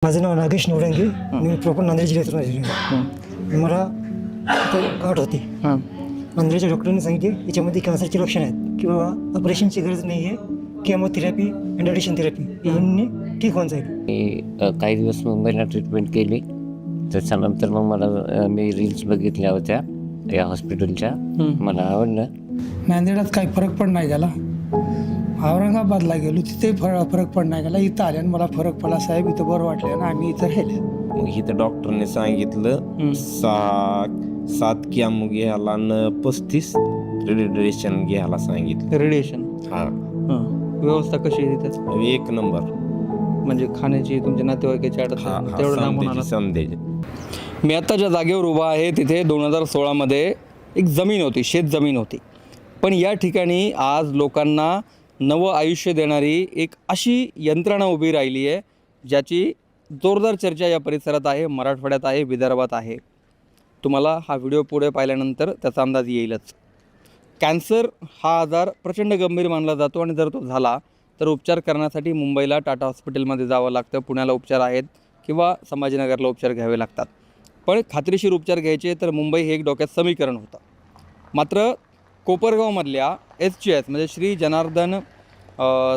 माझं नाव नागेश नवरंगे. मी प्रॉपर नांदेड जिल्ह्यातून आलेलो आहे. मला गाठ होती. नांदेडच्या डॉक्टरांनी सांगितले याच्यामध्ये कॅन्सरचे लक्षण आहेत किंवा ऑपरेशनची गरज नाही आहे, केमोथेरपी अँड रेडिएशन थेरपी यांनी ठीक होऊन जाईल. मी काही दिवस मुंबईला ट्रीटमेंट केली. त्याच्यानंतर मग मला मी रील्स बघितल्या होत्या या हॉस्पिटलच्या. मला आवडलं. नांदेडात काही फरक पण नाही झाला. औरंगाबादला गेलो तिथे फरक पण नाही झाला. इथं आल्यानं मला फरक पडला. साहेब इथं बरं वाटलं ना, आम्ही इथं राहिले. मग इथं डॉक्टरने सांगितलं 7 केमो घ्यायला न 35 रेडिएशन घ्यायला सांगितलं. रेडिएशन. हा, व्यवस्था कशी आहे तिथं? एक नंबर. म्हणजे खाण्याची तुमच्या नातेवाईकाची अडचण तेवढं लांबून आला. समजेल. मी आता ज्या जागेवर उभा आहे तिथे 2016मध्ये एक जमीन होती, शेत जमीन होती. पण या ठिकाणी आज लोकांना नवं आयुष्य देणारी एक अशी यंत्रणा उभी राहिली आहे, ज्याची जोरदार चर्चा या परिसरात आहे, मराठवाड्यात आहे, विदर्भात आहे. तुम्हाला हा व्हिडिओ पुढे पाहिल्यानंतर त्याचा अंदाज येईलच. कॅन्सर हा आजार प्रचंड गंभीर मानला जातो आणि जर तो झाला तर उपचार करण्यासाठी मुंबईला टाटा हॉस्पिटलमध्ये जावं लागतं. पुण्याला उपचार आहेत किंवा संभाजीनगरला उपचार घ्यावे लागतात. पण खात्रीशीर उपचार घ्यायचे तर मुंबई हे एक डोक्यात समीकरण होतं. मात्र कोपरगावमधल्या SGS म्हणजे श्री जनार्दन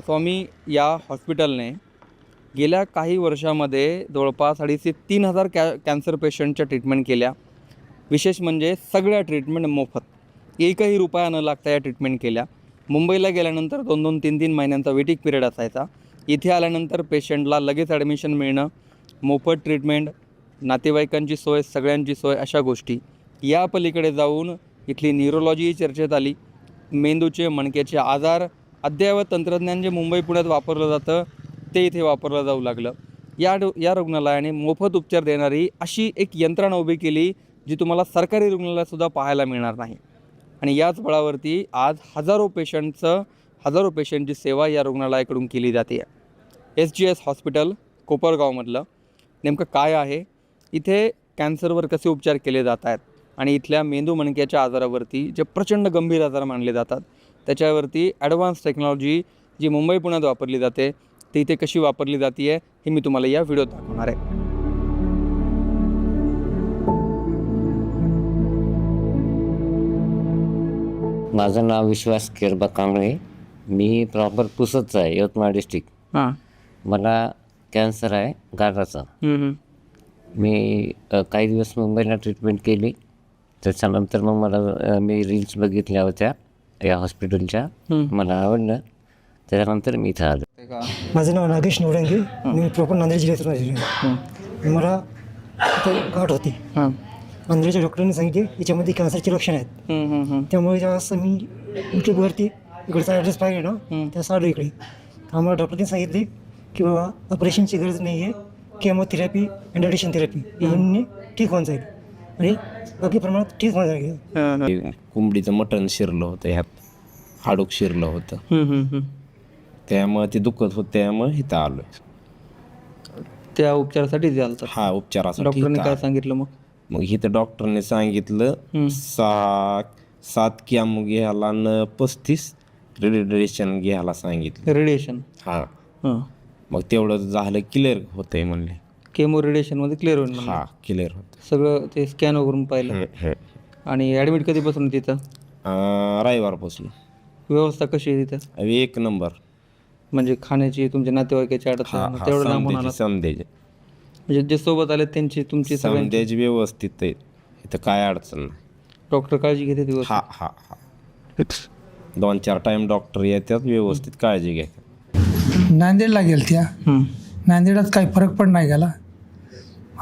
स्वामी या हॉस्पिटलने गेल्या काही वर्षामध्ये जवळपास 3,500 कॅन्सर पेशंटच्या ट्रीटमेंट केल्या. विशेष म्हणजे सगळ्या ट्रीटमेंट मोफत, एकही रुपया न लागता या ट्रीटमेंट केल्या. मुंबईला गेल्यानंतर 2-2, 3-3 महिन्यांचा वेटिंग पिरियड असायचा. इथे आल्यानंतर पेशंटला लगेच ॲडमिशन मिळणं, मोफत ट्रीटमेंट, नातेवाईकांची सोय, सगळ्यांची सोय, अशा गोष्टी. या पलीकडे जाऊन इथली न्यूरोलॉजी चर्चेत आली. मेंदूचे, मणक्याचे आजार, अद्ययावत तंत्रज्ञान जे मुंबई पुण्यात वापरलं जातं ते इथे वापरलं जाऊ लागलं. या रुग्णालयाने मोफत उपचार देणारी अशी एक यंत्रणा उभी केली जी तुम्हाला सरकारी रुग्णालयातसुद्धा पाहायला मिळणार नाही. आणि याच बळावरती आज हजारो पेशंटची सेवा या रुग्णालयाकडून केली जाते. SGS हॉस्पिटल कोपरगावमधलं नेमकं काय आहे, इथे कॅन्सरवर कसे उपचार केले जात आहेत आणि इथल्या मेंदू मणक्याच्या आजारावरती जे प्रचंड गंभीर आजार मानले जातात त्याच्यावरती ॲडव्हान्स टेक्नॉलॉजी जी मुंबई पुण्यात वापरली जाते ती इथे कशी वापरली जाते आहे हे मी तुम्हाला या व्हिडिओत दाखवणार आहे. माझं नाव विश्वास केरबा कांबळे. मी प्रॉपर पुसदचा आहे, यवतमाळ डिस्ट्रिक्ट. मला कॅन्सर आहे गाठाचा. मी काही दिवस मुंबईला ट्रीटमेंट केली. त्याच्यानंतर मग मला मी रील्स बघितल्या होत्या या हॉस्पिटलच्या. मला आवडलं. त्याच्यानंतर मी इथं आलो. माझं नाव नागेश नवरंगे. मी प्रॉपर नांदेड जिल्ह्यातून आलेलो आहे. मला गाठ होती. नांदेडच्या डॉक्टरांनी सांगितले याच्यामध्ये कॅन्सरचे लक्षण आहेत. त्यामुळे जेव्हा मी यूट्यूबवरती इकडचा ॲड्रेस पाहिजे ना, त्या आलो इकडे. आम्हाला डॉक्टरांनी सांगितले की बाबा ऑपरेशनची गरज नाही आहे, केमोथेरपी अँड रेडिएशन थेरपी यांनी ठीक होऊन जाईल आणि बाकी प्रमाणात ठीक होऊन जाईल. कोंबडीचं मटण शिरलं होतं, ह्यात हाडूक शिरलं होतं. त्यामुळे ते दुखत होतं, त्यामुळे इथं आलो. त्या उपचारासाठी द्याल तर हा, उपचारासाठी. डॉक्टरांनी काय सांगितलं मग इथं डॉक्टरने सांगितलं 7 केमो घ्यायला न 35 रेडिएशन घ्यायला सांगितलं. रेडिएशन. हा, मग तेवढं झालं, क्लिअर होतंय म्हणले. केमो रेडिएशनमध्ये क्लिअर होईल. हा, क्लिअर होतं सगळं ते स्कॅन वगैरे पाहिलं. आणि ॲडमिट कधीपासून तिथं? रविवारपासून. व्यवस्था कशी आहे तिथं? एक नंबर. म्हणजे खाण्याची, तुमच्या नातेवाईकाची अडचण तेवढं लांबून आला. समजेल. म्हणजे जे सोबत आले त्यांची तुमची सगळ्यांची समजेल व्यवस्थित आहे. इथं काय अडचण नाही. डॉक्टर काळजी घेते दिवस? हा हा हा 2-4 टाइम डॉक्टर येतात, व्यवस्थित काळजी घ्या. नांदेडला गेल त्या. नांदेडात काही फरक पण नाही झाला.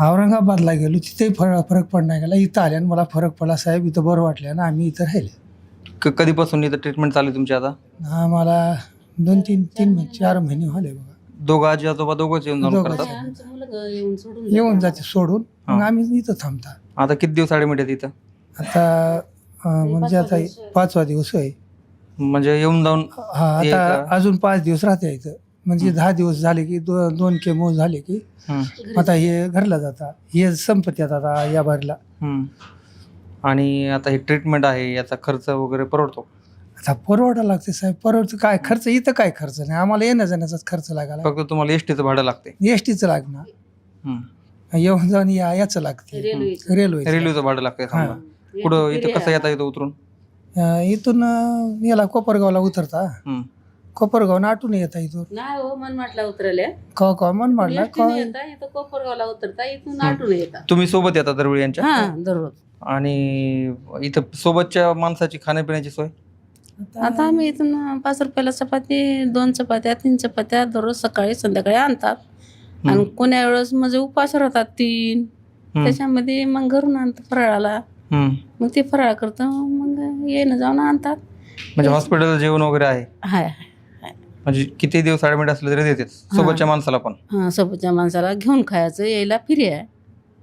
औरंगाबादला गेलो तिथे फरक पण नाही झाला. इथं आल्यानं मला फरक पडला. साहेब इथं बरं वाटलं ना, आम्ही इथं राहिले. कधीपासून इथं ट्रीटमेंट चालू आहे तुमची आता? आम्हाला 2-3-4 महिने झाले बघा. दोघं आजी आजोबा दोघंच येऊन जाऊन करतात? येऊन जाते सोडून, मग आम्ही इथं थांबता. आता किती दिवस ॲडमिट आहे तिथं? आता म्हणजे आता 5वा दिवस आहे. म्हणजे येऊन जाऊन? हा, आता अजून 5 दिवस राहते इथं. म्हणजे 10 दिवस झाले की 2 केमो झाले की आता हे घरला जाता. हे संपत्यात आता या बारीला. आणि आता हे ट्रीटमेंट आहे, याचा खर्च वगैरे परवडतो? आता परवडा लागते साहेब. परवडतं काय खर्च? इथं काय खर्च नाही आम्हाला. येण्या जाण्याचाच खर्च लागायला. फक्त तुम्हाला STचं भाडं लागते? STचं लागणार. येऊन जाऊन याचं लागते रेल्वे रेल्वेचं भाडं लागतंय समजा. कुठं इथं कसं येता येतं उतरून? इथून याला कोपरगावला उतरता, कोपरगावनं आटून येता इथून. नाही हो, मनमाडला उतरल्या का मन मारला येता इथं कोपरगावला उतरता, इथून आटून येता. तुम्ही सोबत येता दरवेळी यांच्या? हा दररोज. आणि इथं सोबतच्या माणसाची खाण्यापिण्याची सोय? आता आम्ही इथून 5 रुपयाला चपाती, 2 चपात्या, 3 चपात्या दररोज सकाळी संध्याकाळी आणतात. आणि कोण्या वेळेस म्हणजे उपास राहतात 3, त्याच्यामध्ये मग घरून आणतात फराळाला. मग ते फराळ करतो, मग येणं जाऊन आणतात. म्हणजे हॉस्पिटल जेवण वगैरे आहे? हाय. म्हणजे किती दिवस ऍडमिट असले तरी देते सोबतच्या माणसाला पण? हा, सोबतच्या माणसाला घेऊन खायचं, यायला फ्री आहे.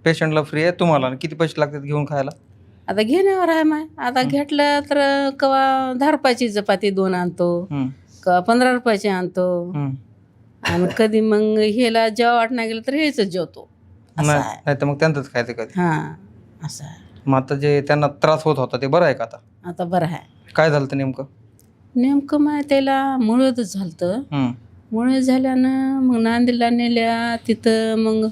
पेशंटला फ्री आहे, तुम्हाला किती पैसे लागतात घेऊन खायला? आता घेण्यावर आहे माय. आता घेतलं तर कवा 10 रुपयाची चपाती 2 आणतो, कवा 15 रुपयाची आणतो. आणि कधी मग ह्याला जेव्हा वाटणं गेलं तर हेच जेवतो. नाही तर मग त्यांचंच खायचं कधी? हा, असं आहे. मग आता जे त्यांना त्रास होत होता ते बरं आहे का आता? आता बरं आहे. काय झालं तर नेमकं? नेमकं माय त्याला मुळ्यातच झालं. मुळे झाल्यानं मग नांदेडला नेल्या. तिथं मग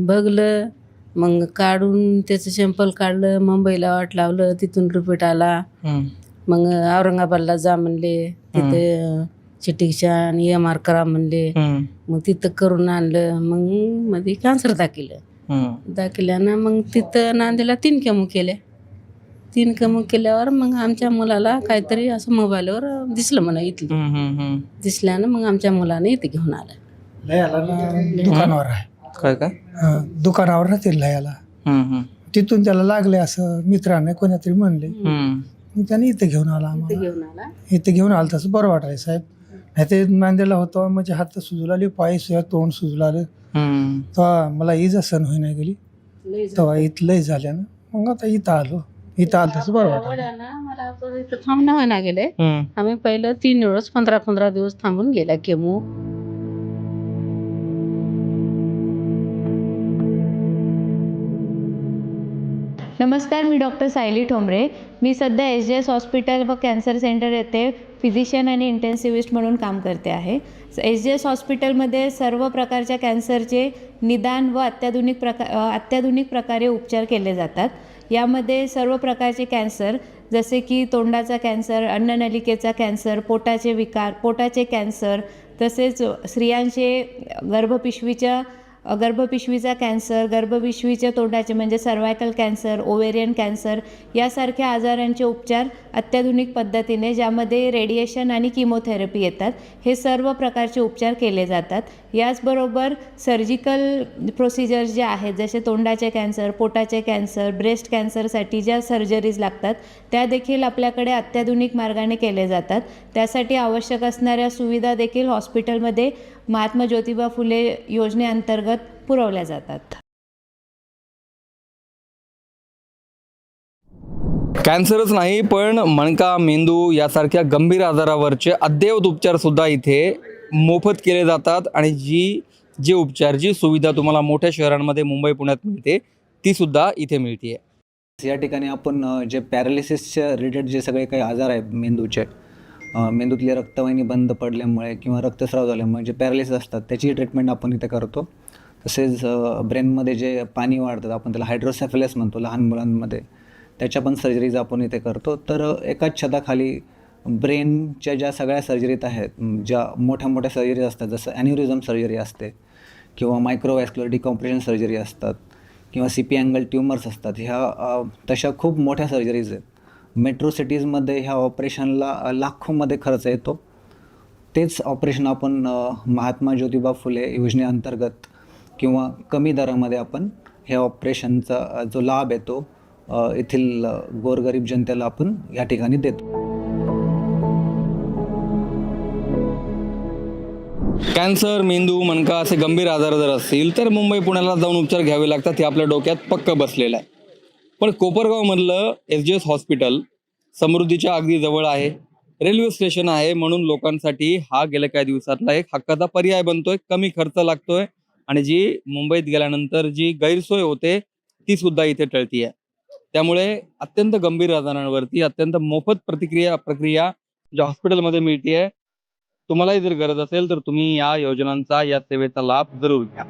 बघलं, मग काढून त्याचं सॅम्पल काढलं, मुंबईला वाट लावलं, तिथून रिपोर्ट आला. मग औरंगाबादला जा म्हणले, तिथे चिटिक्शन EMR करा म्हणले. मग तिथं करून आणलं. मग मध्ये कॅन्सर दाखल्यानं मग तिथं नांदेडला 3 केमो केल्या. 3 केमो केल्यावर मग आमच्या मुलाला काहीतरी असं मोबाईलवर दिसलं म्हणा इथलं. दिसल्यानं मग आमच्या मुलाने इथे घेऊन आलं. लयाला दुकानावर आहे. काय? दुकानावर राहते लयाला. तिथून त्याला लागले असं मित्राने कोणातरी म्हणले. मग त्याने इथे घेऊन आला आम्हाला. इथे घेऊन आलं तसं बरं वाटायला साहेब. नाही ते नांदेडला होतो, म्हणजे हात सुजू लागले, पाय तोंड सुजू लागलं. तेव्हा मला इजा सण होईना गेली. तेव्हा इथं लय झाल्यानं मग आता इथं आलो. इथं आलं तसं बरं वाटलं. मला इथं थांबणं व्हायला गेले. आम्ही पहिलं 3 वेळेस 15-15 दिवस थांबून गेल्या केमो. नमस्कार, मी डॉक्टर सायली ठोंबरे. मी सध्या SJS हॉस्पिटल व कॅन्सर सेंटर येथे फिजिशियन आणि इंटेन्सिव्हिस्ट म्हणून काम करते आहे. SJS हॉस्पिटलमध्ये सर्व प्रकारच्या कॅन्सरचे निदान व अत्याधुनिक प्रकारे उपचार केले जातात. यामध्ये सर्व प्रकारचे कॅन्सर जसे की तोंडाचा कॅन्सर, अन्ननलिकेचा कॅन्सर, पोटाचे विकार, पोटाचे कॅन्सर, तसेच स्त्रियांचे गर्भपिशवीचा कॅन्सर, गर्भपिशवीच्या तोंडाचे म्हणजे सर्वायकल कॅन्सर, ओवेरियन कॅन्सर यासारख्या आजारांचे उपचार अत्याधुनिक पद्धतीने, ज्यामध्ये रेडिएशन आणि किमोथेरपी येतात, हे सर्व प्रकारचे उपचार केले जातात. याचबरोबर सर्जिकल प्रोसिजर्स जे आहेत, जसे तोंडाचे कॅन्सर, पोटाचे कॅन्सर, ब्रेस्ट कॅन्सरसाठी ज्या सर्जरीज लागतात त्या देखील आपल्याकडे अत्याधुनिक मार्गाने केले जातात. त्यासाठी आवश्यक असणाऱ्या सुविधा देखील हॉस्पिटलमध्ये महात्मा ज्योतिबा फुले योजनेअंतर्गत पुरवल्या जातात. कॅन्सरच नाही, पण मणका, मेंदू यासारख्या गंभीर आजारावरचे अद्ययावत उपचार सुद्धा इथे मोफत केले जातात. आणि जी उपचार, जी सुविधा तुम्हाला मोठ्या शहरांमध्ये मुंबई, पुण्यात मिळते, ती सुद्धा इथे मिळते. या ठिकाणी आपण जे पॅरालिसिसच्या रिलेटेड जे सगळे काही आजार आहेत मेंदूचे, मेंदूतली रक्तवाहिनी बंद पडल्यामुळे किंवा रक्तस्राव झाल्यामुळे जे पॅरालिसिस असतात त्याची ट्रीटमेंट आपण इथे करतो. तसेच ब्रेनमध्ये जे पाणी वाढतात, आपण त्याला हायड्रोसेफेलस म्हणतो लहान मुलांमध्ये, त्याच्या पण सर्जरीज आपण इथे करतो. तर एकाच छताखाली ब्रेनच्या ज्या सगळ्या सर्जरीत आहेत, ज्या मोठ्या मोठ्या सर्जरीज असतात, जसं ॲन्युरिझम सर्जरी असते किंवा मायक्रोवॅस्क्युलर डिकॉम्प्रेशन सर्जरी असतात किंवा CP अँगल ट्युमर्स असतात, ह्या तशा खूप मोठ्या सर्जरीज आहेत. मेट्रो सिटीजमध्ये ह्या ऑपरेशनला लाखोमध्ये खर्च येतो. तेच ऑपरेशन आपण महात्मा ज्योतिबा फुले योजनेअंतर्गत किंवा कमी दरामध्ये आपण ह्या ऑपरेशनचा जो लाभ आहे तो येथील गोरगरीब जनतेला आपण या ठिकाणी देतो. कॅन्सर, मेंदू, मणका असे गंभीर आजार जर असतील तर मुंबई, पुण्याला जाऊन उपचार घ्यावे लागतात, हे आपल्या डोक्यात पक्क बसलेलं आहे. पण कोपरगावमधलं SJS हॉस्पिटल समृद्धीच्या अगदी जवळ आहे, रेल्वे स्टेशन आहे, म्हणून लोकांसाठी हा गेल्या काही दिवसातला एक हक्काचा पर्याय बनतोय. कमी खर्च लागतोय आणि जी मुंबईत गेल्यानंतर जी गैरसोय होते ती सुद्धा इथे टळतीये. त्यामुळे अत्यंत गंभीर आजारांवरती अत्यंत मोफत प्रक्रिया ज्या हॉस्पिटलमध्ये मिळते. तुम्हालाही जर गरज असेल तर तुम्ही या योजनांचा, या सेवेचा लाभ जरूर घ्या.